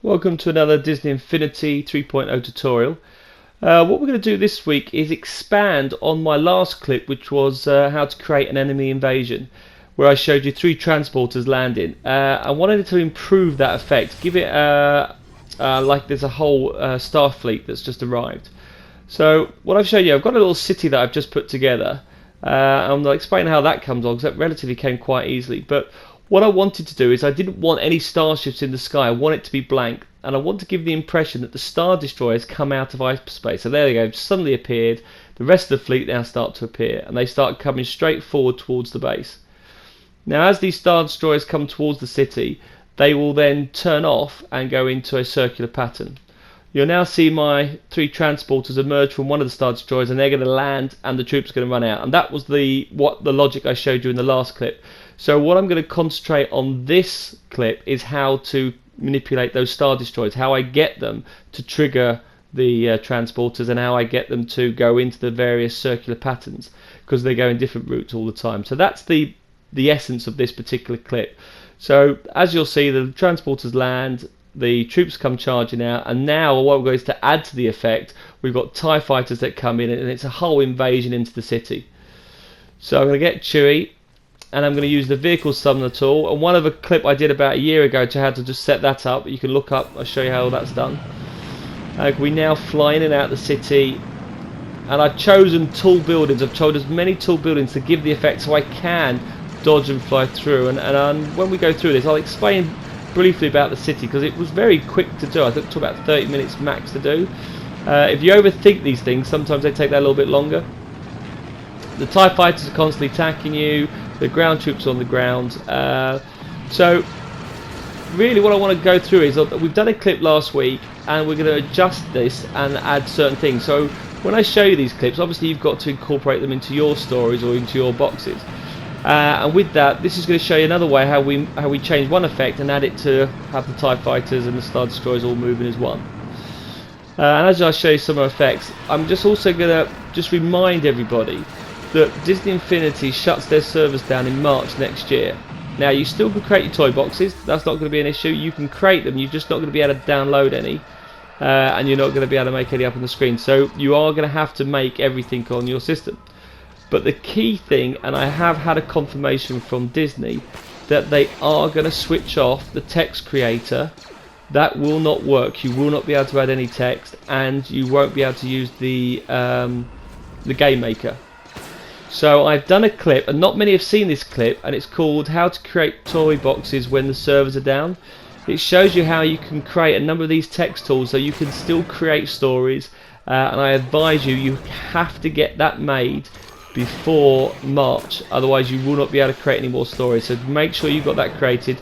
Welcome to another Disney Infinity 3.0 tutorial. What we're going to do this week is expand on my last clip, which was how to create an enemy invasion, where I showed you 3 transporters landing. I wanted to improve that effect, give it like there's a whole star fleet that's just arrived. So what I've shown you, I've got a little city that I've just put together. I'm going to explain how that comes on, because that relatively came quite easily. But what I wanted to do is I didn't want any starships in the sky. I want it to be blank, and I want to give the impression that the Star Destroyers come out of hyperspace. So there they go, suddenly appeared. The rest of the fleet now start to appear, and they start coming straight forward towards the base. Now as these Star Destroyers come towards the city, they will then turn off and go into a circular pattern. You'll now see my 3 transporters emerge from one of the Star Destroyers, and they're going to land and the troops are going to run out. And that was the logic I showed you in the last clip. So what I'm going to concentrate on this clip is how to manipulate those Star Destroyers, how I get them to trigger the transporters, and how I get them to go into the various circular patterns, because they go in different routes all the time. So that's the essence of this particular clip. So as you'll see, the transporters land, the troops come charging out, and now what we're going to add to the effect, we've got TIE fighters that come in, and it's a whole invasion into the city. So I'm going to get Chewie, and I'm going to use the vehicle summoner tool, and one of a clip I did about a year ago to how to just set that up. You can look up, I'll show you how that's done. We now fly in and out of the city, and I've chosen tall buildings. I've chosen as many tall buildings to give the effect so I can dodge and fly through, and when we go through this I'll explain briefly about the city, because it was very quick to do. I think it took about 30 minutes max to do. If you overthink these things, sometimes they take that a little bit longer. The TIE fighters are constantly attacking you, the ground troops on the ground. So really what I want to go through is, we've done a clip last week and we're going to adjust this and add certain things. So when I show you these clips, obviously you've got to incorporate them into your stories or into your boxes. And with that, this is going to show you another way how we change one effect and add it to have the TIE fighters and the Star Destroyers all moving as one. And as I show you some effects, I'm just also going to remind everybody that Disney Infinity shuts their servers down in March next year. Now you still can create your toy boxes, that's not going to be an issue. You can create them, you're just not going to be able to download any, and you're not going to be able to make any up on the screen. So you are going to have to make everything on your system. But the key thing, and I have had a confirmation from Disney, that they are going to switch off the text creator. That will not work. You will not be able to add any text, and you won't be able to use the game maker. So I've done a clip, and not many have seen this clip, and it's called How to Create Toy Boxes When the Servers Are Down. It shows you how you can create a number of these text tools so you can still create stories, and I advise you have to get that made before March, otherwise you will not be able to create any more stories. So make sure you've got that created.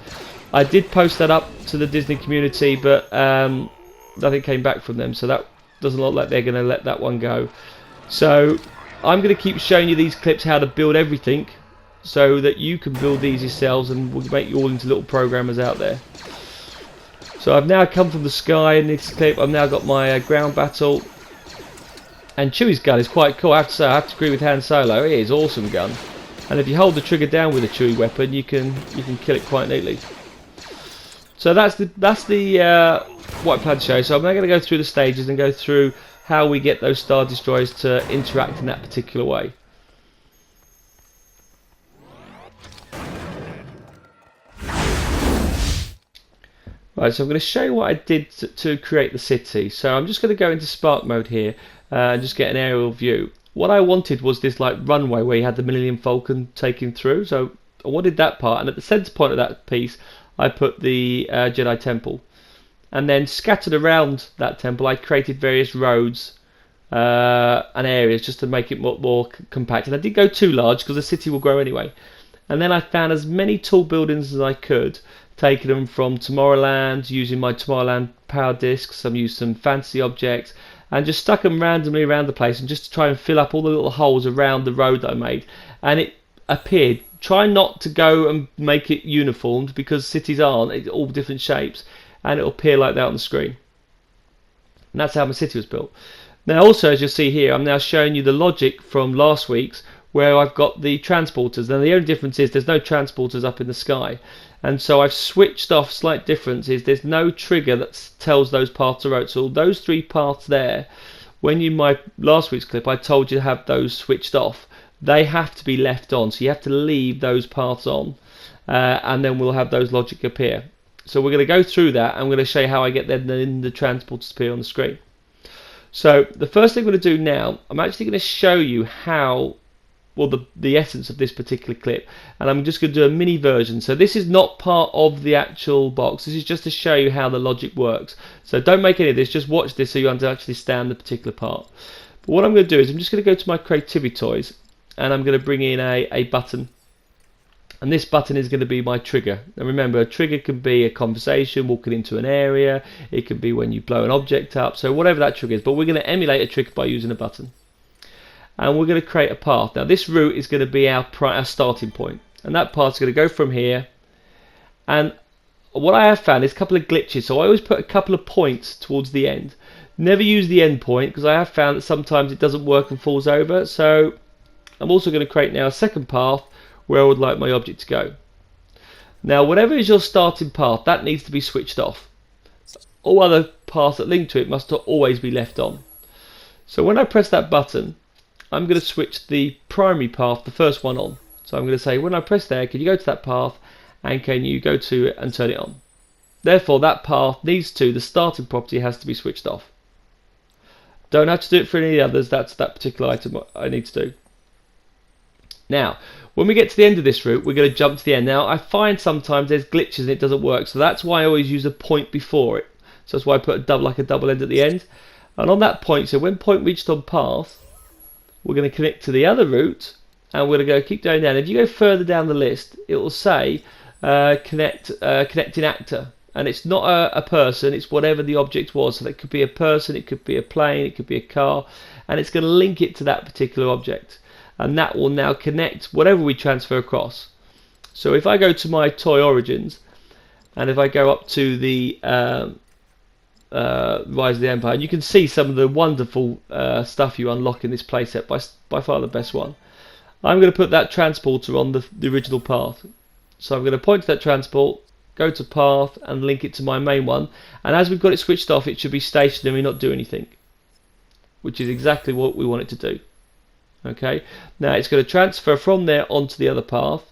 I did post that up to the Disney community, but nothing came back from them, so that doesn't look like they're going to let that one go. So I'm going to keep showing you these clips how to build everything so that you can build these yourselves, and we'll make you all into little programmers out there. So I've now come from the sky in this clip. I've now got my ground battle. And Chewie's gun is quite cool. I have to say, I have to agree with Han Solo. It is an awesome gun, and if you hold the trigger down with a Chewie weapon, you can kill it quite neatly. So that's what I plan to show. So I'm now going to go through the stages and go through how we get those Star Destroyers to interact in that particular way. Right, so I'm going to show you what I did to create the city. So I'm just going to go into Spark mode here and just get an aerial view. What I wanted was this like runway where you had the Millennium Falcon taking through. So I wanted that part, and at the centre point of that piece I put the Jedi Temple. And then scattered around that temple I created various roads and areas just to make it more compact. And I didn't go too large because the city will grow anyway. And then I found as many tall buildings as I could, taking them from Tomorrowland, using my Tomorrowland power discs. Some used some fantasy objects, and just stuck them randomly around the place, and just to try and fill up all the little holes around the road that I made. And it appeared. Try not to go and make it uniformed, because cities aren't. It's all different shapes, and it'll appear like that on the screen. And that's how my city was built. Now also, as you'll see here, I'm now showing you the logic from last week's, where I've got the transporters. Now the only difference is there's no transporters up in the sky. And so I've switched off. Slight difference is there's no trigger that tells those paths to route. So those three paths there, when you my last week's clip I told you to have those switched off, they have to be left on, so you have to leave those paths on, and then we'll have those logic appear. So we're going to go through that. I'm going to show you how I get them in the transporters to appear on the screen. So the first thing I'm going to do now, I'm actually going to show you how, well, the essence of this particular clip, and I'm just going to do a mini version. So this is not part of the actual box, this is just to show you how the logic works. So don't make any of this, just watch this so you understand the particular part. But what I'm going to do is I'm just going to go to my creativity toys, and I'm going to bring in a button, and this button is going to be my trigger. And remember, a trigger can be a conversation, walking into an area, it can be when you blow an object up, so whatever that trigger is, but we're going to emulate a trigger by using a button. And we're going to create a path. Now this route is going to be our starting point, and that path is going to go from here. And what I have found is a couple of glitches, so I always put a couple of points towards the end. Never use the end point, because I have found that sometimes it doesn't work and falls over. So I'm also going to create now a second path where I would like my object to go. Now whatever is your starting path, that needs to be switched off. All other paths that link to it must always be left on. So when I press that button, I'm going to switch the primary path, the first one, on. So I'm going to say, when I press there, can you go to that path, and can you go to it and turn it on? Therefore that path needs to, the starting property has to be switched off. Don't have to do it for any others, that's that particular item I need to do. Now when we get to the end of this route, we're going to jump to the end. Now I find sometimes there's glitches and it doesn't work, so that's why I always use a point before it. So that's why I put a double end at the end. And on that point, so when point reached on path, we're going to connect to the other route, and we're going to keep going down. If you go further down the list, it will say connecting actor, and it's not a person, it's whatever the object was. So that could be a person, it could be a plane, it could be a car, and it's going to link it to that particular object, and that will now connect whatever we transfer across. So if I go to my toy origins, and if I go up to the Rise of the Empire, and you can see some of the wonderful stuff you unlock in this playset, by far the best one. I'm going to put that transporter on the original path. So I'm going to point to that transport, go to path, and link it to my main one, and as we've got it switched off, it should be stationary, not do anything, which is exactly what we want it to do. Okay, now it's going to transfer from there onto the other path.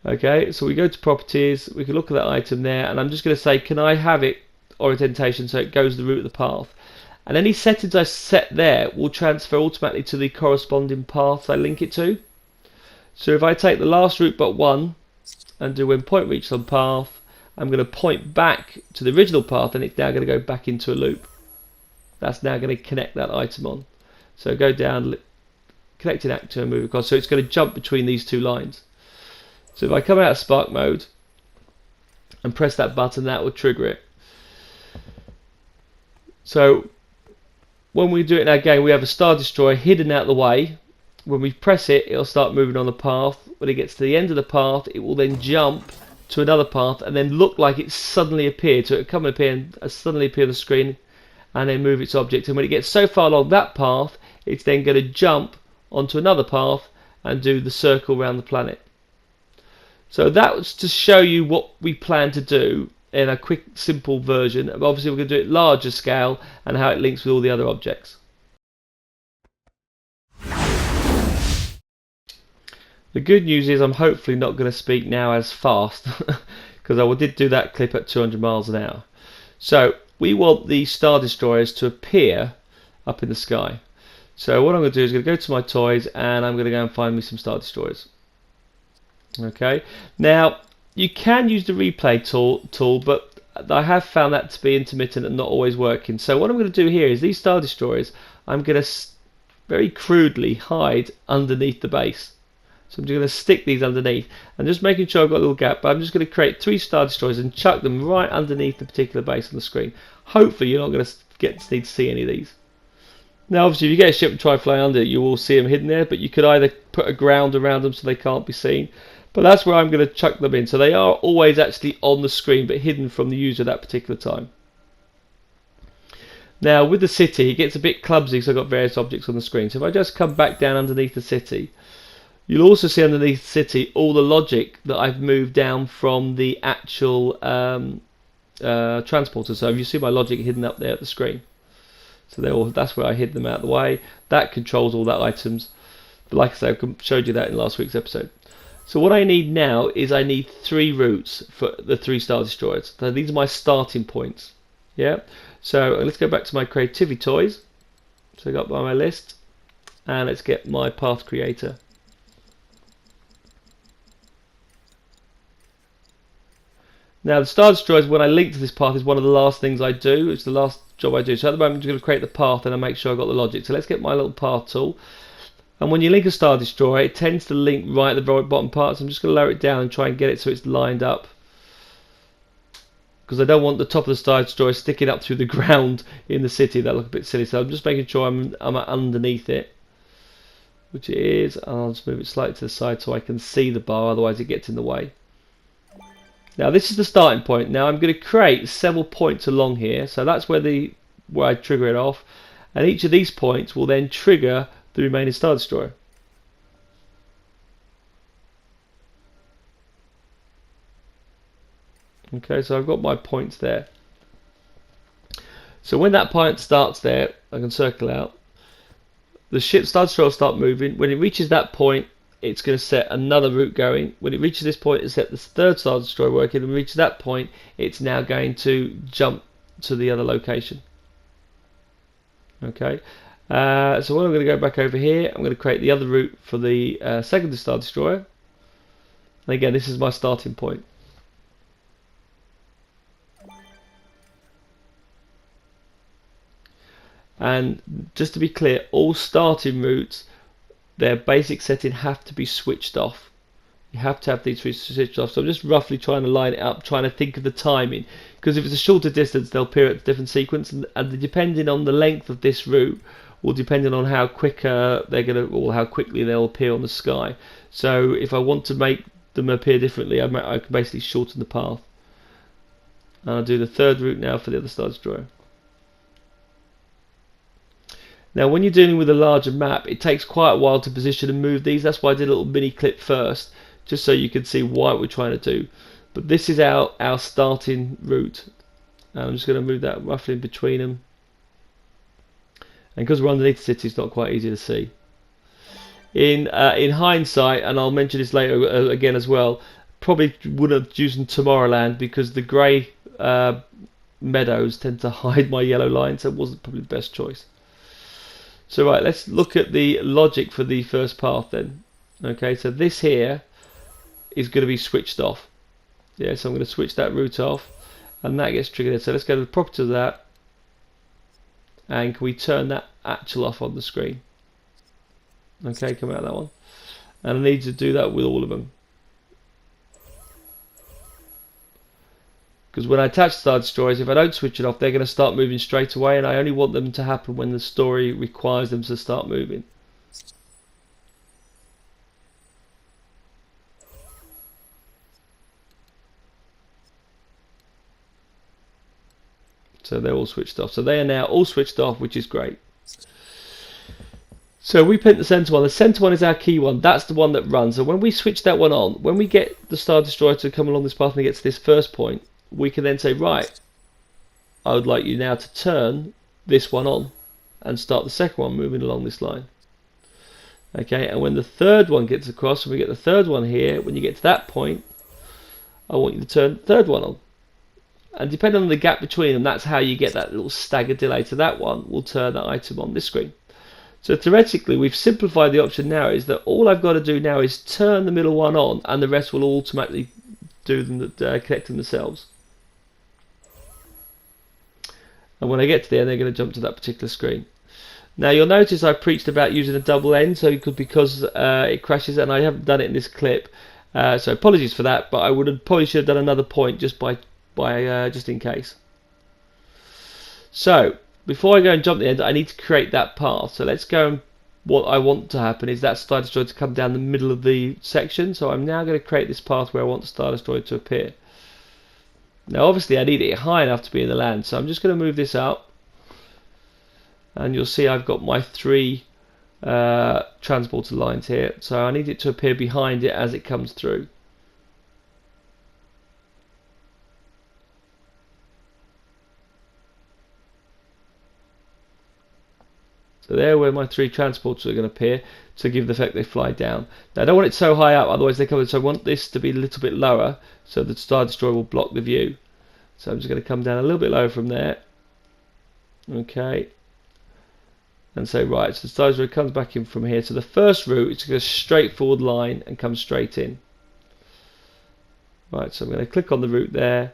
Okay, so we go to properties, we can look at that item there, and I'm just going to say, can I have it orientation so it goes the route of the path, and any settings I set there will transfer automatically to the corresponding path I link it to. So if I take the last route but one and do when point reaches on path, I'm going to point back to the original path, and it's now going to go back into a loop. That's now going to connect that item on. So go down, connecting actor, and move across, so it's going to jump between these two lines. So if I come out of Spark mode and press that button, that will trigger it. So when we do it in our game, we have a Star Destroyer hidden out the way. When we press it, it'll start moving on the path. When it gets to the end of the path, it will then jump to another path and then look like it's suddenly appeared. So it'll come and appear and suddenly appear on the screen, and then move its object. And when it gets so far along that path, it's then going to jump onto another path and do the circle around the planet. So that was to show you what we plan to do in a quick, simple version. Obviously we're going to do it larger scale and how it links with all the other objects. The good news is I'm hopefully not going to speak now as fast because I did do that clip at 200 miles an hour. So we want the Star Destroyers to appear up in the sky. So what I'm going to do is going to go to my toys, and I'm going to go and find me some Star Destroyers. Okay, now you can use the replay tool, but I have found that to be intermittent and not always working. So what I'm going to do here is these Star Destroyers, I'm going to very crudely hide underneath the base. So I'm just going to stick these underneath and just making sure I've got a little gap, but I'm just going to create 3 Star Destroyers and chuck them right underneath the particular base on the screen. Hopefully you're not going to need to see any of these. Now obviously if you get a ship and try flying under it, you will see them hidden there, but you could either put a ground around them so they can't be seen. But that's where I'm going to chuck them in. So they are always actually on the screen but hidden from the user at that particular time. Now with the city, it gets a bit clumsy because I've got various objects on the screen. So if I just come back down underneath the city, You'll also see underneath the city all the logic that I've moved down from the actual transporter. So you see my logic hidden up there at the screen. So that's where I hid them out of the way. That controls all that items. But like I said, I showed you that in last week's episode. So what I need now is I need 3 routes for the 3 Star Destroyers. So these are my starting points. Yeah. So let's go back to my creativity toys. So I got by my list, and let's get my path creator. Now the Star Destroyers, when I link to this path, is one of the last things I do. It's the last job I do. So at the moment I'm just going to create the path and I make sure I've got the logic. So let's get my little path tool. And when you link a Star Destroyer, it tends to link right at the very bottom part. So I'm just going to lower it down and try and get it so it's lined up, because I don't want the top of the Star Destroyer sticking up through the ground in the city. That look a bit silly. So I'm just making sure I'm underneath it, which it is. I'll just move it slightly to the side so I can see the bar, otherwise it gets in the way. Now this is the starting point. Now I'm going to create several points along here. So that's where I trigger it off, and each of these points will then trigger the remaining Star Destroyer. Okay, so I've got my points there. So when that point starts there, I can circle out. The ship Star Destroyer will start moving. When it reaches that point, it's going to set another route going. When it reaches this point, it's set the 3rd Star Destroyer working. When it reaches that point, it's now going to jump to the other location. Okay. So when I'm going to go back over here, I'm going to create the other route for the 2nd Star Destroyer. And again, this is my starting point. And just to be clear, all starting routes, their basic setting have to be switched off. You have to have these switched off. So I'm just roughly trying to line it up, trying to think of the timing. Because if it's a shorter distance, they'll appear at a different sequence, and depending on the length of this route, will depend on how quick they're going to, or how quickly they'll appear on the sky. So if I want to make them appear differently, I can basically shorten the path. And I'll do the 3rd route now for the other Star Destroyer. Now when you're dealing with a larger map, it takes quite a while to position and move these. That's why I did a little mini clip first, just so you can see what we're trying to do. But this is our starting route. And I'm just going to move that roughly in between them. And because we're underneath the city, it's not quite easy to see. In hindsight, and I'll mention this later again as well, probably wouldn't have used Tomorrowland, because the grey meadows tend to hide my yellow line, so it wasn't probably the best choice. So right, let's look at the logic for the first path then. Okay, so this here is going to be switched off. Yeah, so I'm going to switch that route off, and that gets triggered. So let's go to the properties of that, and can we turn that actual off on the screen? Okay, come out of that one. And I need to do that with all of them. Because when I attach Star Destroyers, if I don't switch it off, they're going to start moving straight away, and I only want them to happen when the story requires them to start moving. So they're all switched off. So they are now all switched off, which is great. So we picked the center one. The center one is our key one. That's the one that runs. So when we switch that one on, when we get the Star Destroyer to come along this path and it gets to this first point, we can then say, right, I would like you now to turn this one on and start the second one moving along this line. Okay, and when the 3rd one gets across, and we get the 3rd one here, when you get to that point, I want you to turn the 3rd one on. And depending on the gap between them, that's how you get that little staggered delay. So that one will turn that item on this screen. So theoretically, we've simplified the option now, is that all I've got to do now is turn the middle one on, and the rest will automatically do them, connect them themselves. And when I get to the end, they're going to jump to that particular screen. Now you'll notice I preached about using a double end, so because it crashes, and I haven't done it in this clip, so apologies for that. But I probably should have done another point just just in case. So before I go and jump the end, I need to create that path. So let's go. And what I want to happen is that Star Destroyer to come down the middle of the section. So I'm now going to create this path where I want the Star Destroyer to appear. Now obviously I need it high enough to be in the land, so I'm just going to move this up, and you'll see I've got my 3 transporter lines here, so I need it to appear behind it as it comes through. So there where my 3 transporters are going to appear to give the effect they fly down. Now I don't want it so high up, otherwise they come in, so I want this to be a little bit lower so the Star Destroyer will block the view. So I'm just going to come down a little bit lower from there. Okay. And so right, so the Star Destroyer comes back in from here. So the first route is a straightforward line and comes straight in. Right, so I'm going to click on the route there,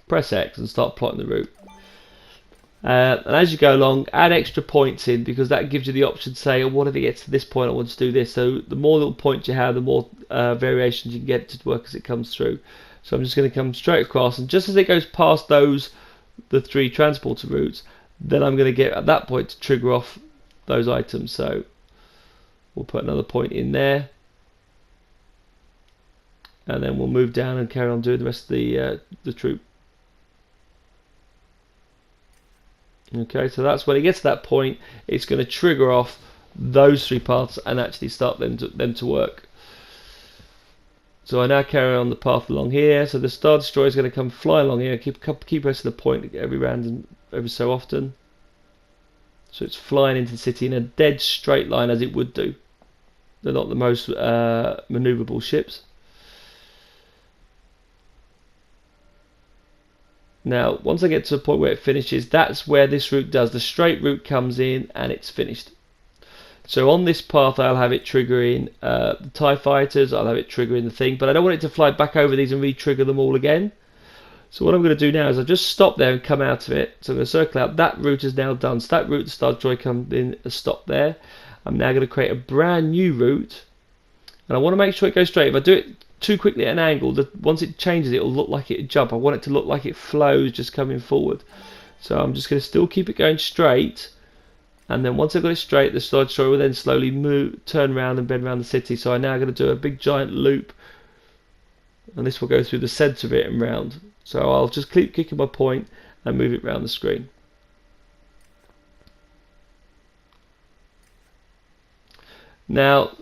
press X and start plotting the route. And as you go along, add extra points in, because that gives you the option to say, oh, what if it gets to this point, I want to do this. So the more little points you have, the more variations you can get to work as it comes through. So I'm just going to come straight across, and just as it goes past the 3 transporter routes, then I'm going to get at that point to trigger off those items. So we'll put another point in there, and then we'll move down and carry on doing the rest of the troop. Okay, so that's when it gets to that point, it's going to trigger off those 3 paths and actually start them to work. So I now carry on the path along here. So the Star Destroyer is going to come fly along here, keep us to the point every so often. So it's flying into the city in a dead straight line as it would do. They're not the most maneuverable ships. Now, once I get to the point where it finishes, that's where this route does. The straight route comes in and it's finished. So on this path, I'll have it triggering the TIE fighters, I'll have it triggering the thing, but I don't want it to fly back over these and re-trigger them all again. So what I'm going to do now is I'll just stop there and come out of it. So I'm going to circle out. That route is now done. So that route, the Star Destroyer comes in and stop there. I'm now going to create a brand new route, and I want to make sure it goes straight. If I do it too quickly at an angle, once it changes, it will look like it jump. I want it to look like it flows just coming forward. So I'm just going to still keep it going straight, and then once I've got it straight, the Star Destroyer will then slowly turn around and bend around the city. So I'm now going to do a big giant loop, and this will go through the centre of it and round. So I'll just keep kicking my point and move it around the screen. Now,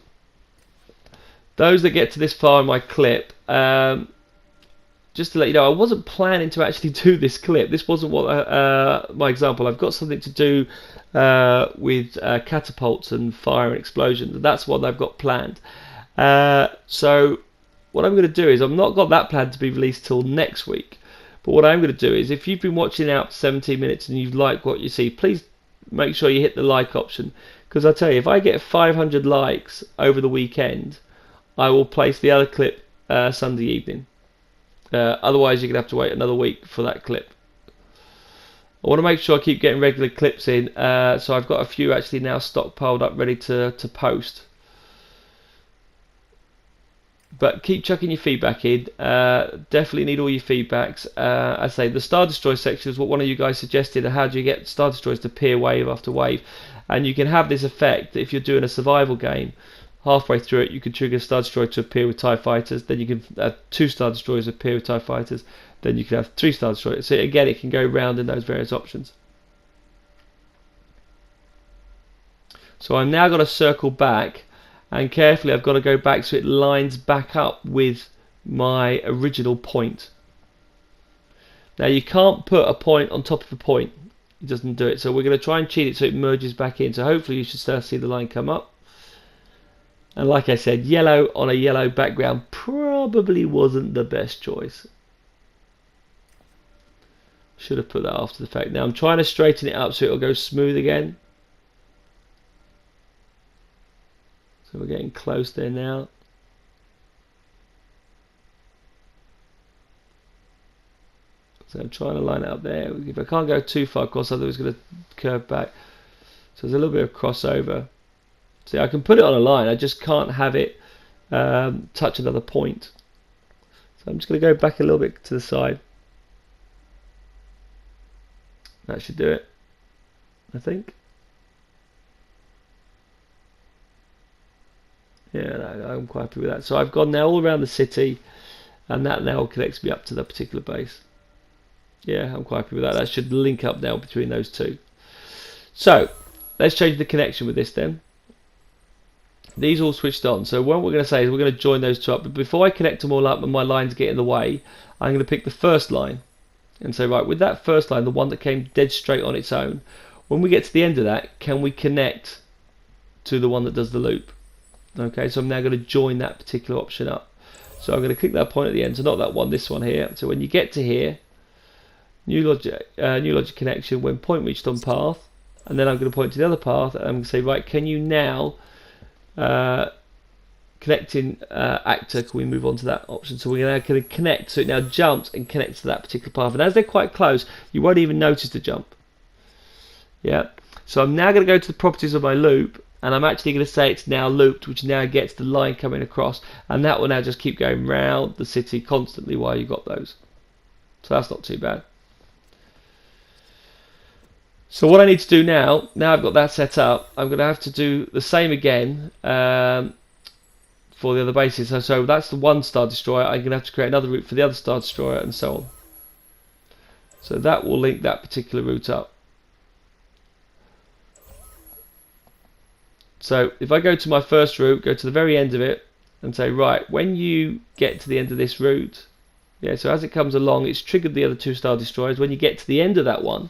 those that get to this far in my clip, just to let you know, I wasn't planning to actually do this clip. This wasn't what my example. I've got something to do with catapults and fire and explosions. That's what I've got planned. So what I'm going to do is, I've not got that planned to be released till next week. But what I'm going to do is, if you've been watching out for 17 minutes and you like what you see, please make sure you hit the like option. Because I tell you, if I get 500 likes over the weekend, I will place the other clip Sunday evening. Otherwise, you're going to have to wait another week for that clip. I want to make sure I keep getting regular clips in, so I've got a few actually now stockpiled up ready to post. But keep chucking your feedback in. Definitely need all your feedbacks. I say the Star Destroyer section is what one of you guys suggested. How do you get Star Destroyers to appear wave after wave? And you can have this effect if you're doing a survival game. Halfway through it, you can trigger Star Destroyer to appear with TIE fighters. Then you can have 2 Star Destroyers appear with TIE fighters. Then you can have 3 Star Destroyers. So again, it can go round in those various options. So I'm now going to circle back, and carefully I've got to go back so it lines back up with my original point. Now you can't put a point on top of a point. It doesn't do it. So we're going to try and cheat it so it merges back in. So hopefully you should start to see the line come up. And like I said, yellow on a yellow background probably wasn't the best choice. Should have put that after the fact. Now I'm trying to straighten it up so it'll go smooth again. So we're getting close there now. So I'm trying to line it up there. If I can't go too far across, otherwise it's going to curve back. So there's a little bit of crossover. See, I can put it on a line, I just can't have it touch another point. So I'm just going to go back a little bit to the side. That should do it, I think. Yeah, I'm quite happy with that. So I've gone now all around the city, and that now connects me up to that particular base. Yeah, I'm quite happy with that. That should link up now between those two. So let's change the connection with this then. These all switched on, so what we're going to say is we're going to join those two up, but before I connect them all up and my lines get in the way, I'm going to pick the first line and say, right, with that first line, the one that came dead straight on its own, when we get to the end of that, can we connect to the one that does the loop? Okay, so I'm now going to join that particular option up. So I'm going to click that point at the end, so not that one, this one here. So when you get to here, new logic connection, when point reached on path, and then I'm going to point to the other path, and I'm going to say, right, can you now connecting actor, can we move on to that option? So we're now going to connect, so it now jumps and connects to that particular path, and as they're quite close, you won't even notice the jump. Yeah, so I'm now going to go to the properties of my loop, and I'm actually going to say it's now looped, which now gets the line coming across, and that will now just keep going round the city constantly while you've got those. So that's not too bad. So what I need to do now I've got that set up, I'm going to have to do the same again for the other bases. So that's the one Star Destroyer. I'm going to have to create another route for the other Star Destroyer, and so on. So that will link that particular route up. So if I go to my first route, go to the very end of it, and say, right, when you get to the end of this route, yeah, so as it comes along, it's triggered the other two Star Destroyers. When you get to the end of that one,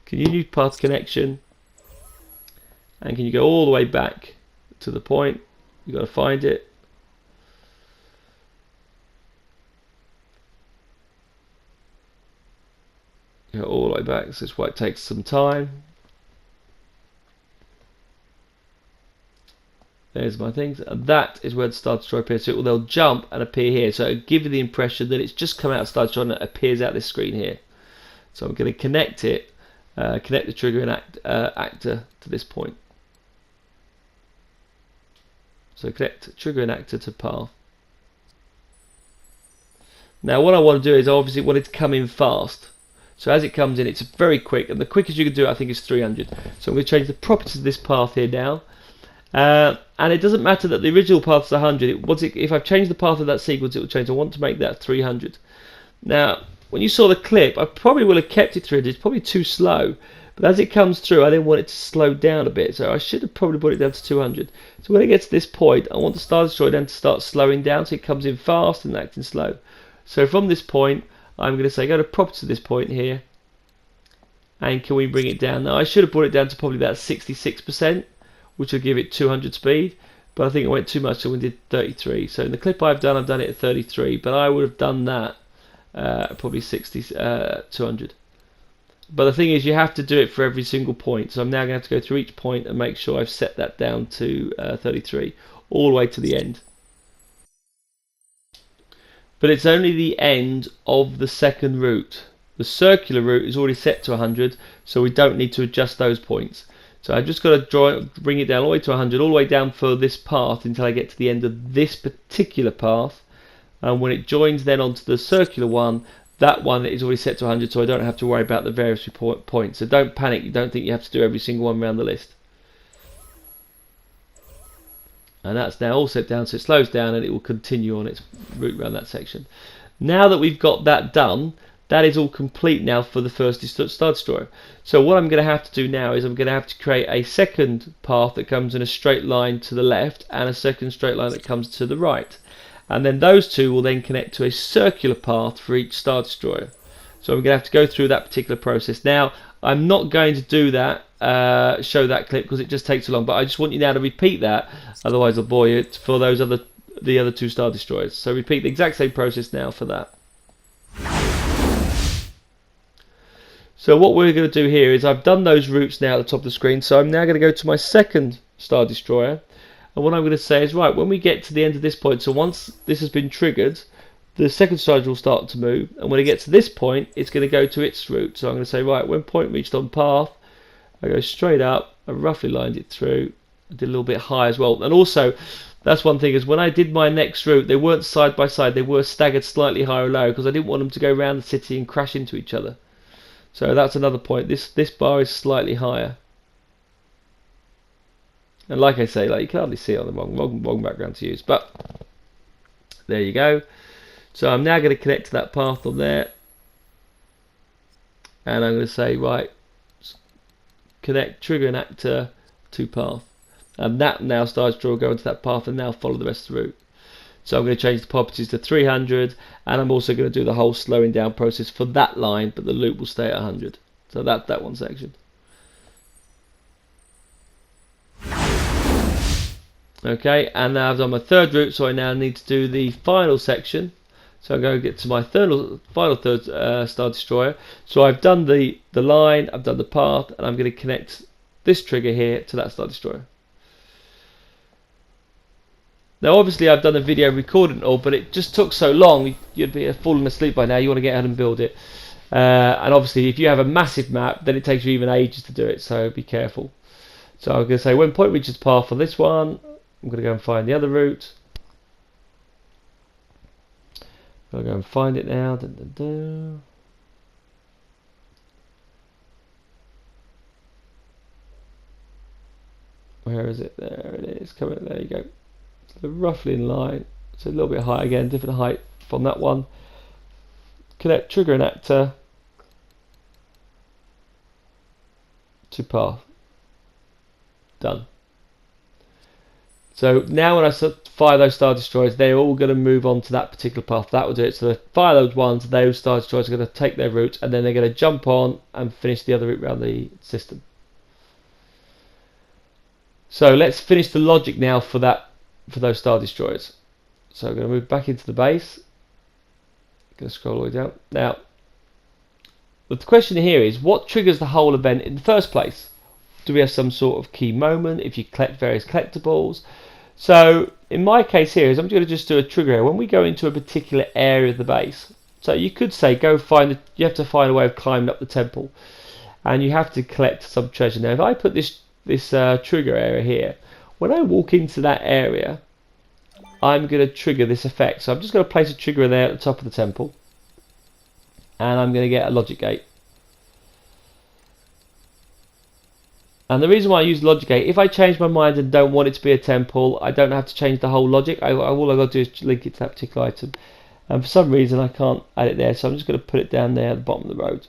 can you use path connection, and can you go all the way back to the point? You've got to find it. Go all the way back, so that's why it takes some time. There's my things, and that is where the Star Destroyer appears. So they'll jump and appear here. So it'll give you the impression that it's just come out of Star Destroyer and it appears out this screen here. So I'm going to connect it, connect the trigger and actor to this point. So connect trigger and actor to path. Now what I want to do is I obviously want it to come in fast. So as it comes in, it's very quick, and the quickest you can do it, I think, is 300. So I'm going to change the properties of this path here now. And it doesn't matter that the original path is 100. If I've changed the path of that sequence, it will change. I want to make that 300. Now, when you saw the clip, I probably would have kept it 300. It's probably too slow. But as it comes through, I didn't want it to slow down a bit. So I should have probably put it down to 200. So when it gets to this point, I want the Star Destroyer then to start slowing down. So it comes in fast and acting slow. So from this point, I'm going to say, go to properties of this point here. And can we bring it down? Now, I should have brought it down to probably about 66%. Which will give it 200 speed, but I think it went too much, so we did 33. So in the clip I've done it at 33, but I would have done that probably 200. But the thing is, you have to do it for every single point. So I'm now going to have to go through each point and make sure I've set that down to 33, all the way to the end. But it's only the end of the second route. The circular route is already set to 100, so we don't need to adjust those points. So I've just got to bring it down all the way to 100, all the way down for this path until I get to the end of this particular path. And when it joins then onto the circular one, that one is already set to 100, so I don't have to worry about the various points. So don't panic, you don't think you have to do every single one around the list. And that's now all set down, so it slows down and it will continue on its route around that section. Now that we've got that done, that is all complete now for the first Star Destroyer. So what I'm going to have to do now is I'm going to have to create a second path that comes in a straight line to the left and a second straight line that comes to the right. And then those two will then connect to a circular path for each Star Destroyer. So I'm going to have to go through that particular process. Now, I'm not going to do that, show that clip, because it just takes too long, but I just want you now to repeat that, otherwise I'll bore you, for the other two Star Destroyers. So repeat the exact same process now for that. So what we're going to do here is I've done those routes now at the top of the screen, so I'm now going to go to my second Star Destroyer, and what I'm going to say is, right, when we get to the end of this point, so once this has been triggered, the second Star will start to move, and when it gets to this point, it's going to go to its route. So I'm going to say, right, when point reached on path, I go straight up, I roughly lined it through, I did a little bit high as well, and also, that's one thing, is when I did my next route, they weren't side by side, they were staggered slightly higher or lower, because I didn't want them to go around the city and crash into each other. So that's another point. This bar is slightly higher, and like I say, like you can hardly see it on the wrong background to use. But there you go. So I'm now going to connect to that path on there, and I'm going to say, right, connect trigger and actor to path. And that now Star Destroyer will go into that path and now follow the rest of the route. So I'm going to change the properties to 300, and I'm also going to do the whole slowing down process for that line, but the loop will stay at 100. So that's that one section. Okay, and now I've done my third route, so I now need to do the final section. So I'm going to get to my final third Star Destroyer. So I've done the line, I've done the path, and I'm going to connect this trigger here to that Star Destroyer. Now obviously I've done a video recording it all, but it just took so long, you'd be falling asleep by now. You want to get ahead and build it. And obviously if you have a massive map, then it takes you even ages to do it, so be careful. So I'm going to say when point reaches path for this one, I'm going to go and find the other route. I'll go and find it now. Dun, dun, dun. Where is it? There it is. Coming. There you go. So roughly in line. So a little bit high again, different height from that one. Connect trigger and actor to path. Done. So now when I fire those Star Destroyers, they're all going to move on to that particular path. That will do it. So the fire those ones, those Star Destroyers are going to take their route, and then they're going to jump on and finish the other route around the system. So let's finish the logic now for those Star Destroyers. So I'm going to move back into the base. Going to scroll all the way down. Now, the question here is, what triggers the whole event in the first place? Do we have some sort of key moment if you collect various collectibles? So in my case here is I'm going to just do a trigger here when we go into a particular area of the base. So you could say you have to find a way of climbing up the temple, and you have to collect some treasure. Now if I put this trigger area here, when I walk into that area, I'm going to trigger this effect. So I'm just going to place a trigger there at the top of the temple, and I'm going to get a logic gate. And the reason why I use logic gate, if I change my mind and don't want it to be a temple, I don't have to change the whole logic. All I've got to do is link it to that particular item. And for some reason I can't add it there, so I'm just going to put it down there at the bottom of the road.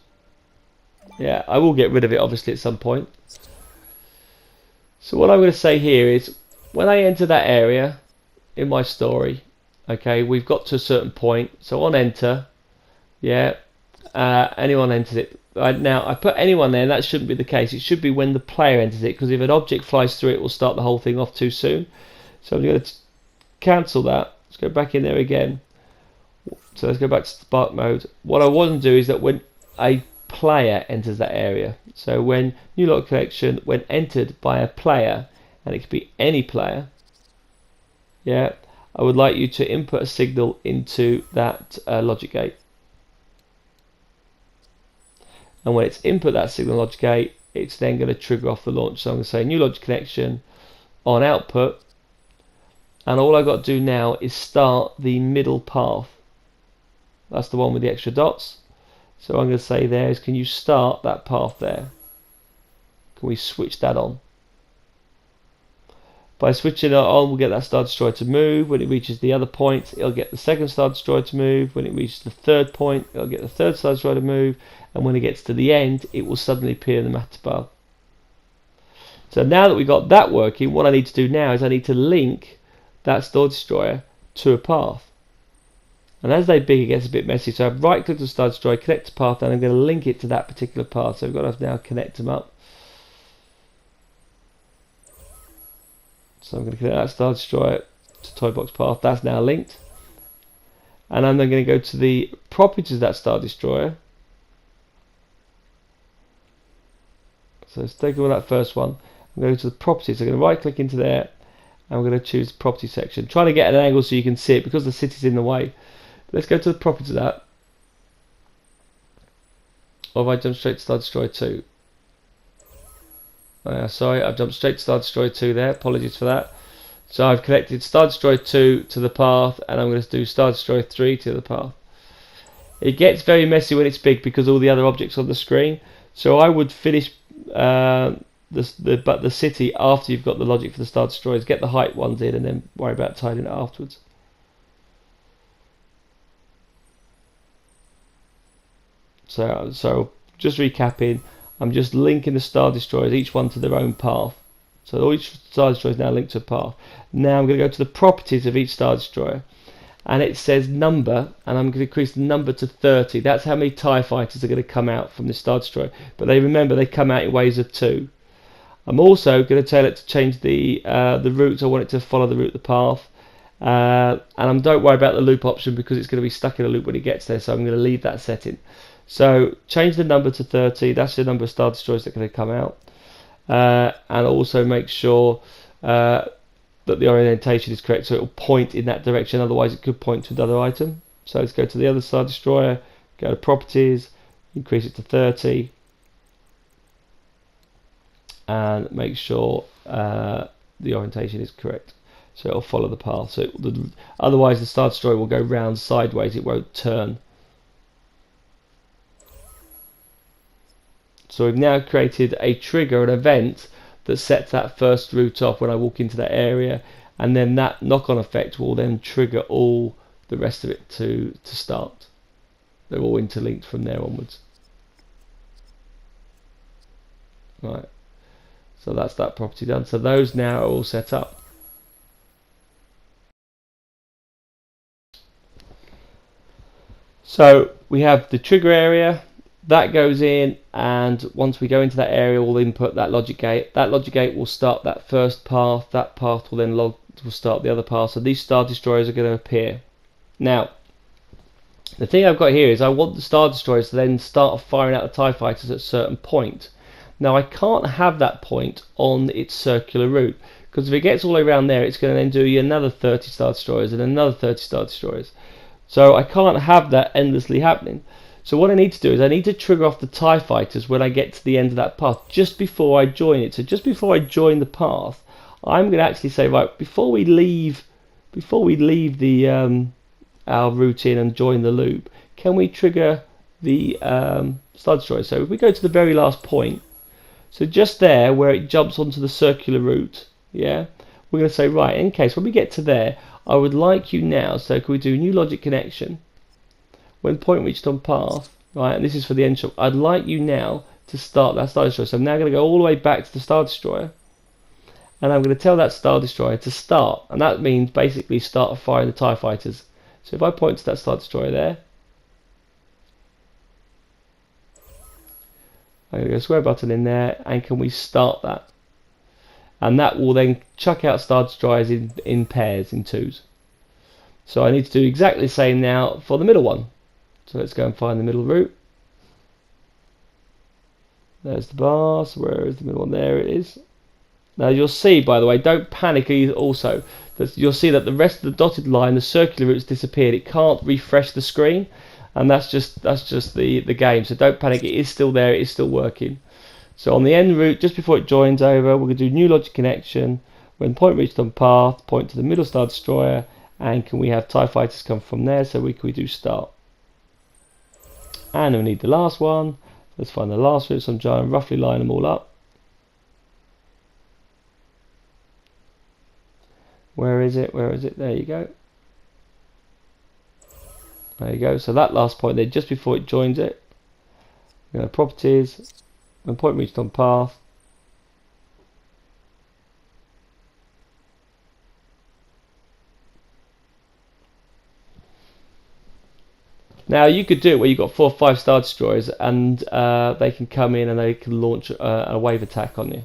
Yeah, I will get rid of it obviously at some point. So what I'm going to say here is, when I enter that area in my story, okay, we've got to a certain point. So on enter, yeah, anyone enters it. Right, now I put anyone there, and that shouldn't be the case. It should be when the player enters it, because if an object flies through it, will start the whole thing off too soon. So I'm going to cancel that. Let's go back in there again. So let's go back to Spark mode. What I want to do is that when a player enters that area, so when new lot collection, when entered by a player, and it could be any player, yeah, I would like you to input a signal into that logic gate. And when it's input that signal logic gate, it's then going to trigger off the launch. So I'm going to say new logic connection on output, and all I've got to do now is start the middle path. That's the one with the extra dots. So I'm going to say there is, can you start that path there? Can we switch that on? By switching it on, we'll get that Star Destroyer to move. When it reaches the other point, it'll get the second Star Destroyer to move. When it reaches the third point, it'll get the third Star Destroyer to move. And when it gets to the end, it will suddenly appear in the map bar. So now that we've got that working, what I need to do now is I need to link that Star Destroyer to a path. And as they big, it gets a bit messy. So I've right clicked on Star Destroyer, connect to path, and I'm going to link it to that particular path. So we've got to now connect them up. So I'm going to connect that Star Destroyer to Toy Box path. That's now linked. And I'm then going to go to the properties of that Star Destroyer. So let's take on that first one. I'm going to the properties. I'm going to right click into there, and I'm going to choose the property section. Trying to get an angle so you can see it because the city's in the way. Let's go to the properties of that. Or if I jump straight to Star Destroyer 2. Sorry, I've jumped straight to Star Destroyer 2 there. Apologies for that. So I've connected Star Destroyer 2 to the path, and I'm going to do Star Destroyer 3 to the path. It gets very messy when it's big because all the other objects on the screen. So I would finish the city after you've got the logic for the Star Destroyers. Get the height ones in, and then worry about tidying it afterwards. So just recapping, I'm just linking the Star Destroyers, each one to their own path. So each Star Destroyer is now linked to a path. Now I'm going to go to the properties of each Star Destroyer, and it says number, and I'm going to increase the number to 30. That's how many TIE fighters are going to come out from this Star Destroyer. But remember, they come out in waves of 2. I'm also going to tell it to change the routes. I want it to follow the route, the path. And don't worry about the loop option because it's going to be stuck in a loop when it gets there, so I'm going to leave that setting. So change the number to 30. That's the number of Star Destroyers that are going to come out. And also make sure that the orientation is correct, so it will point in that direction. Otherwise, it could point to another item. So let's go to the other Star Destroyer, go to Properties, increase it to 30, and make sure the orientation is correct. So it'll follow the path. So otherwise, the Star Destroyer will go round sideways. It won't turn. So we've now created a trigger, an event that sets that first route off when I walk into that area, and then that knock-on effect will then trigger all the rest of it to start. They're all interlinked from there onwards. Right. So that's that property done. So those now are all set up. So we have the trigger area. That goes in, and once we go into that area, we'll input that logic gate. That logic gate will start that first path. That path will then will start the other path. So these Star Destroyers are going to appear. Now, the thing I've got here is I want the Star Destroyers to then start firing out the TIE fighters at a certain point. Now, I can't have that point on its circular route, because if it gets all the way around there, it's going to then do another 30 Star Destroyers and another 30 Star Destroyers. So I can't have that endlessly happening. So what I need to do is I need to trigger off the TIE fighters when I get to the end of that path, just before I join it. So just before I join the path, I'm going to actually say, right, before we leave the our route in and join the loop, can we trigger the Star Destroyer? So if we go to the very last point, so just there where it jumps onto the circular route, yeah, we're going to say, right, in case when we get to there, I would like you now, so can we do new logic connection? When point reached on path, right, and this is for the end shot, I'd like you now to start that Star Destroyer. So I'm now going to go all the way back to the Star Destroyer, and I'm going to tell that Star Destroyer to start, and that means basically start firing the TIE fighters. So if I point to that Star Destroyer there, I'm going to go square button in there, and can we start that? And that will then chuck out Star Destroyers in pairs, in twos. So I need to do exactly the same now for the middle one. So let's go and find the middle route. There's the bar. So where is the middle one? There it is. Now you'll see, by the way, don't panic either also, that you'll see that the rest of the dotted line, the circular route's disappeared. It can't refresh the screen, and that's just the game. So don't panic, it is still there, it is still working. So on the end route, just before it joins over, we're going to do new logic connection. When point reached on path, point to the middle Star Destroyer, and can we have TIE fighters come from there? So we do start. And we need the last one. Let's find the last route. So I'm trying to roughly line them all up. Where is it? Where is it? There you go. There you go. So that last point there, just before it joins it, we're going to properties. When point reached on path, now you could do it where you've got 4 or 5 Star Destroyers, and they can come in and they can launch a wave attack on you.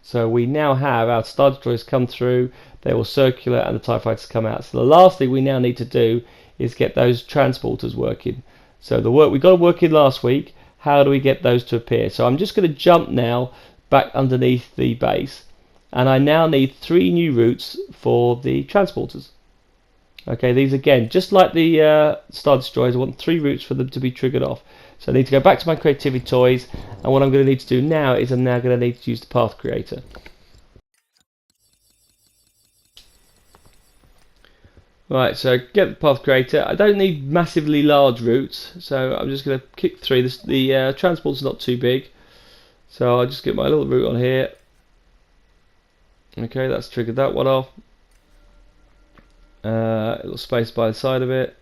So we now have our Star Destroyers come through, they will circular, and the TIE fighters come out. So the last thing we now need to do is get those transporters working. So the work we got working last week, how do we get those to appear? So I'm just going to jump now back underneath the base, and I now need 3 new routes for the transporters. Okay, these again, just like the Star Destroyers, I want 3 routes for them to be triggered off. So I need to go back to my creativity toys, and what I'm going to need to do now is I'm now going to need to use the path creator. Right, so get the path creator. I don't need massively large routes, so I'm just going to kick through this. The transport's not too big, so I'll just get my little route on here. Okay, that's triggered that one off. A little space by the side of it.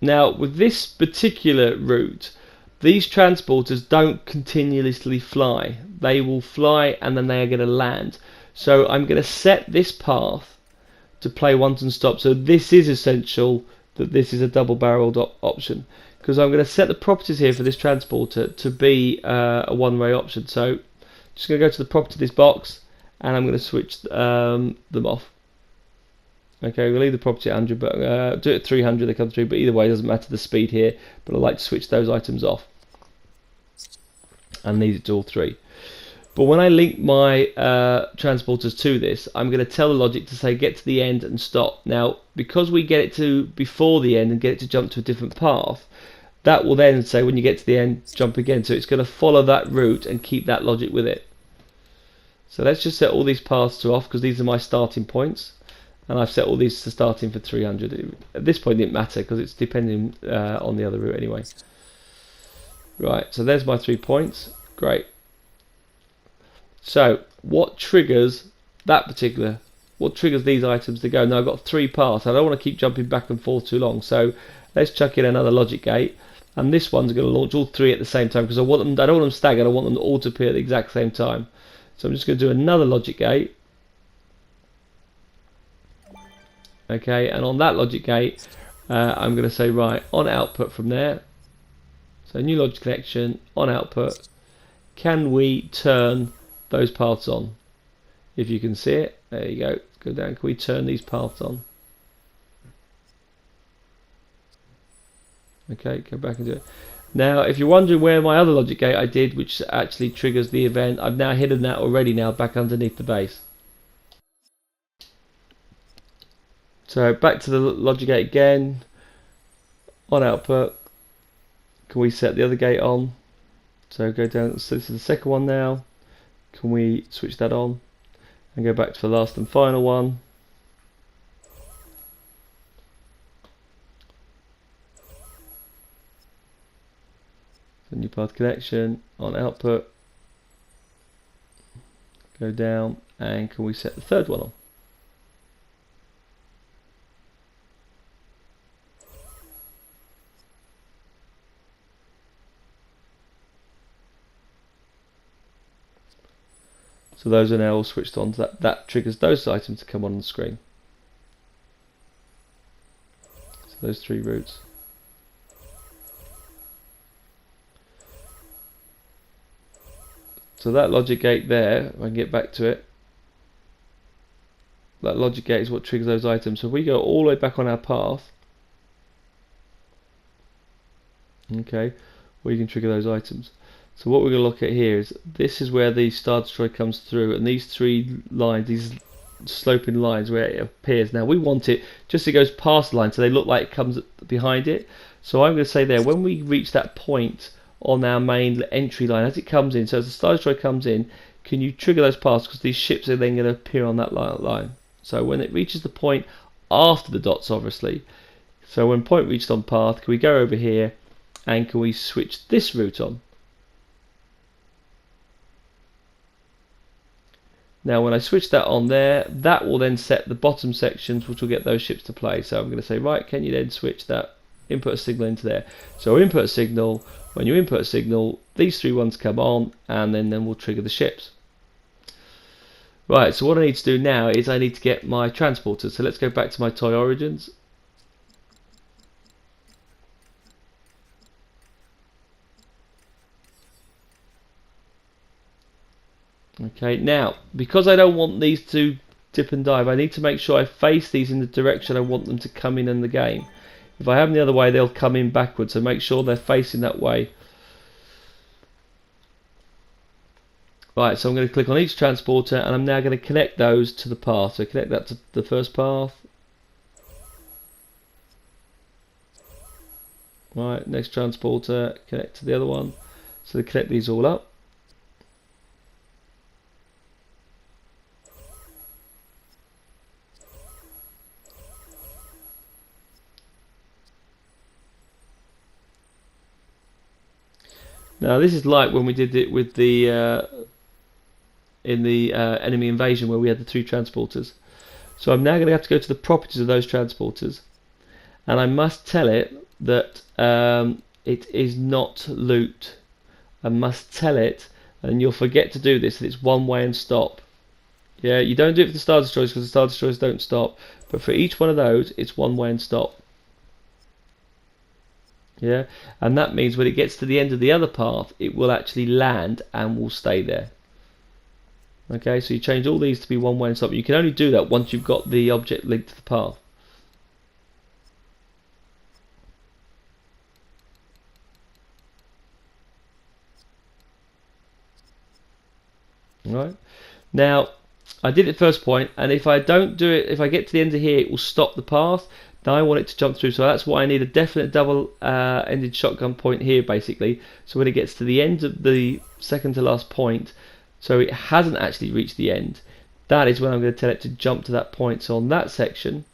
Now with this particular route, these transporters don't continuously fly. They will fly and then they are going to land. So I'm going to set this path to play once and stop. So this is essential that this is a double-barreled option, because I'm going to set the properties here for this transporter to be a one-way option. So just going to go to the property of this box, and I'm going to switch them off. Okay, we'll leave the property at 100, but do it at 300, they come through, but either way it doesn't matter the speed here, but I like to switch those items off and leave it to all three. But when I link my transporters to this, I'm going to tell the logic to say get to the end and stop. Now, because we get it to before the end and get it to jump to a different path, that will then say when you get to the end, jump again. So it's going to follow that route and keep that logic with it. So let's just set all these paths to off, because these are my starting points. And I've set all these to starting for 300. At this point it didn't matter because it's depending on the other route anyway. Right, so there's my 3 points. Great. So what triggers what triggers these items to go? Now I've got 3 paths. I don't want to keep jumping back and forth too long. So let's chuck in another logic gate. And this one's going to launch all 3 at the same time, because I don't want them staggered. I want them all to appear at the exact same time. So I'm just going to do another logic gate. Okay, and on that logic gate, I'm going to say, right, on output from there, so new logic connection, on output, can we turn those paths on? If you can see it, there you go, go down, can we turn these paths on? Okay, go back and do it. Now, if you're wondering where my other logic gate I did, which actually triggers the event, I've now hidden that already now back underneath the base. So back to the logic gate again, on output, can we set the other gate on? So go down, so this is the second one now, can we switch that on and go back to the last and final one. So new path connection, on output, go down, and can we set the third one on? So those are now all switched on. So that triggers those items to come on the screen. So those 3 routes. So that logic gate there, if I can get back to it, that logic gate is what triggers those items. So if we go all the way back on our path, okay, we can trigger those items. So what we're going to look at here is, this is where the Star Destroyer comes through, and these 3 lines, these sloping lines where it appears. Now we want it just so it goes past the line, so they look like it comes behind it. So I'm going to say there, when we reach that point on our main entry line, as it comes in, so as the Star Destroyer comes in, can you trigger those paths, because these ships are then going to appear on that line. So when it reaches the point after the dots, obviously, so when point reached on path, can we go over here and can we switch this route on? Now when I switch that on there, that will then set the bottom sections which will get those ships to play. So I'm going to say, right, can you then switch that, input a signal into there. So input a signal, when you input a signal, these 3 ones come on, and then we'll trigger the ships. Right, so what I need to do now is I need to get my transporters. So let's go back to my toy origins. Okay, now because I don't want these to dip and dive, I need to make sure I face these in the direction I want them to come in the game. If I have them the other way, they'll come in backwards, so make sure they're facing that way. Right, so I'm going to click on each transporter, and I'm now going to connect those to the path. So connect that to the first path. Right, next transporter, connect to the other one. So connect these all up. Now this is like when we did it with the enemy invasion, where we had the 3 transporters. So I'm now going to have to go to the properties of those transporters, and I must tell it that it is not loot, and must tell it, and you'll forget to do this, that it's one way and stop. Yeah, you don't do it for the Star Destroyers because the Star Destroyers don't stop, but for each one of those it's one way and stop. Yeah, and that means when it gets to the end of the other path it will actually land and will stay there. Okay, so you change all these to be one way and stop. You can only do that once you've got the object linked to the path. Right, now I did it first point, and if I don't do it, if I get to the end of here, it will stop the path. Now I want it to jump through, so that's why I need a definite double-ended shotgun point here, basically. So when it gets to the end of the second to last point, so it hasn't actually reached the end, that is when I'm going to tell it to jump to that point. So on that section,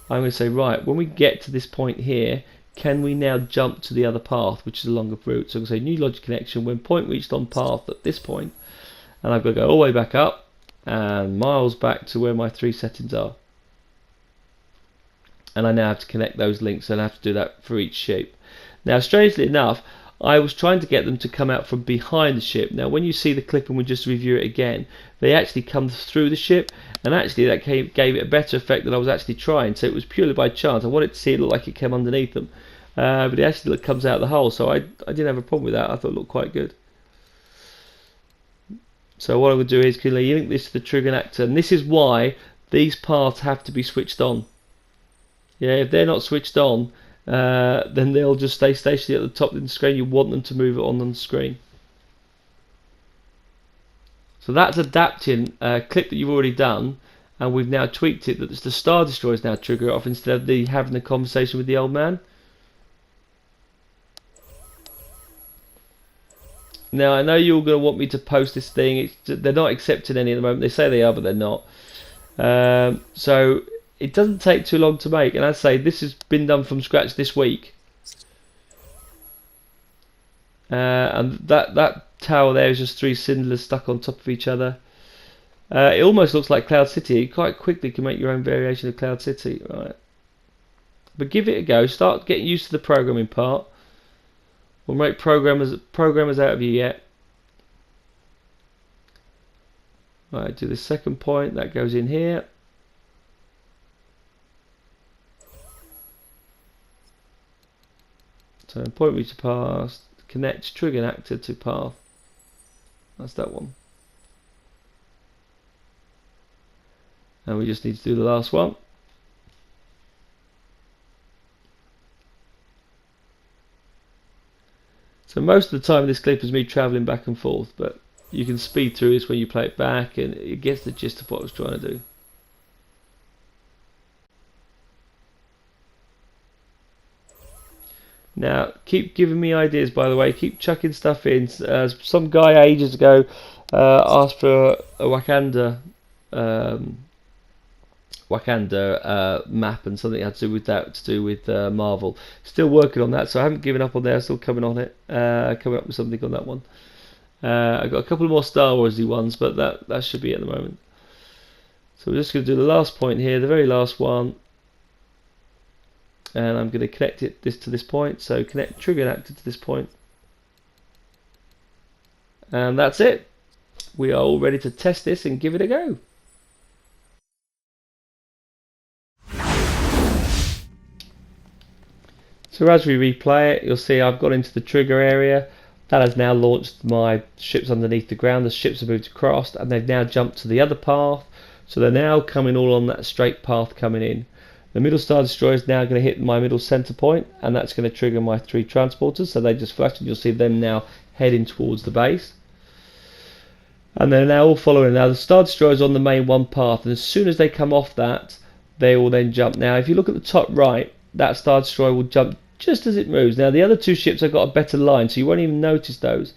I'm going to say, right, when we get to this point here, can we now jump to the other path, which is a longer route? So I'm going to say new logic connection when point reached on path at this point, and I've got to go all the way back up and miles back to where my 3 settings are. And I now have to connect those links, and I have to do that for each ship. Now, strangely enough, I was trying to get them to come out from behind the ship. Now, when you see the clip and we just review it again, they actually come through the ship, and actually that gave it a better effect than I was actually trying. So it was purely by chance. I wanted to see it look like it came underneath them, but it actually comes out the hole. So I didn't have a problem with that. I thought it looked quite good. So what I would do is link this to the trigger and actor, and this is why these paths have to be switched on. Yeah, if they're not switched on, then they'll just stay stationary at the top of the screen. You want them to move it on the screen. So that's adapting a clip that you've already done, and we've now tweaked it that the Star Destroyers now trigger it off instead of having a conversation with the old man. Now I know you're going to want me to post this thing. They're not accepting any at the moment. They say they are, but they're not. So it doesn't take too long to make, and I say this has been done from scratch this week. And that tower there is just 3 cylinders stuck on top of each other. It almost looks like Cloud City. You quite quickly can make your own variation of Cloud City, right? But give it a go. Start getting used to the programming part. We'll make programmers out of you yet. Right, do the second point. That goes in here. So point reach to path, connect trigger and actor to path. That's that one. And we just need to do the last one. So most of the time this clip is me travelling back and forth, but you can speed through this when you play it back, and it gets the gist of what I was trying to do. Now, keep giving me ideas, by the way. Keep chucking stuff in. Some guy ages ago asked for a Wakanda map and something had to do with that, to do with Marvel. Still working on that, so I haven't given up on there. Still coming on it. Coming up with something on that one. I've got a couple of more Star Warsy ones, but that should be at the moment. So we're just going to do the last point here, the very last one. And I'm going to connect this to this point. So connect trigger and actor to this point. And that's it. We are all ready to test this and give it a go. So as we replay it, you'll see I've got into the trigger area. That has now launched my ships underneath the ground. The ships have moved across, and they've now jumped to the other path. So they're now coming all on that straight path coming in. The middle Star Destroyer is now going to hit my middle center point, and that's going to trigger my 3 transporters. So they just flash, and you'll see them now heading towards the base. And they're now all following. Now the Star Destroyer is on the main one path, and as soon as they come off that, they will then jump. Now if you look at the top right, that Star Destroyer will jump just as it moves. Now the other 2 ships have got a better line, so you won't even notice those.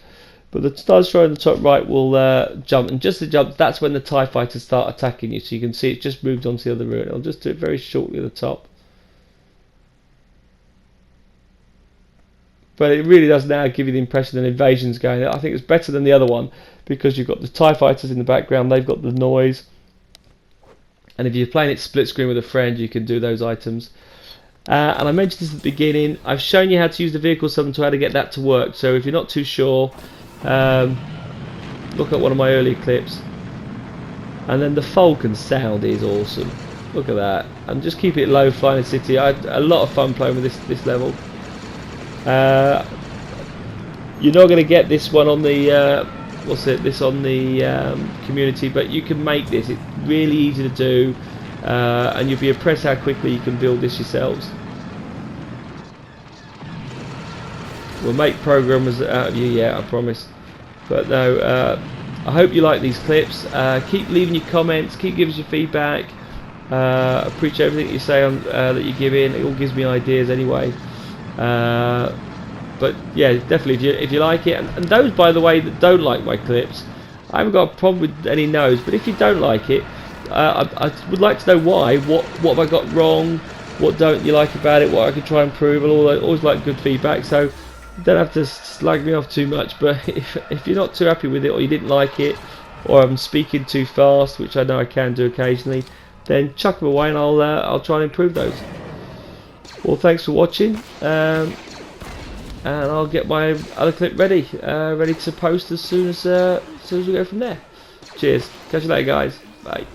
But the Star Destroyer on the top right will jump, and just as it jumps, that's when the TIE fighters start attacking you. So you can see it just moved onto the other route. I'll just do it very shortly at the top. But it really does now give you the impression that invasion's going. I think it's better than the other one, because you've got the TIE fighters in the background, they've got the noise. And if you're playing it split screen with a friend, you can do those items. And I mentioned this at the beginning. I've shown you how to use the vehicle summon to how to get that to work. So if you're not too sure, look at one of my earlier clips. And then the Falcon sound is awesome. Look at that. And just keep it low, flying city. I had a lot of fun playing with this level. You're not going to get this one on the on the community, but you can make this. It's really easy to do, and you'll be impressed how quickly you can build this yourselves. We'll make programmers out of you, yeah, I promise. But no, I hope you like these clips. Keep leaving your comments, keep giving us your feedback. Appreciate everything you say on, that you give in. It all gives me ideas anyway. But yeah, definitely if you like it, and those, by the way, that don't like my clips, I haven't got a problem with any no's. But if you don't like it, I would like to know why. What have I got wrong? What don't you like about it? What I could try and improve? I always like good feedback. So you don't have to slag me off too much. But if you're not too happy with it, or you didn't like it, or I'm speaking too fast, which I know I can do occasionally, then chuck them away and I'll try and improve those. Well, thanks for watching. And I'll get my other clip ready to post as soon as we go from there. Cheers. Catch you later, guys. Bye.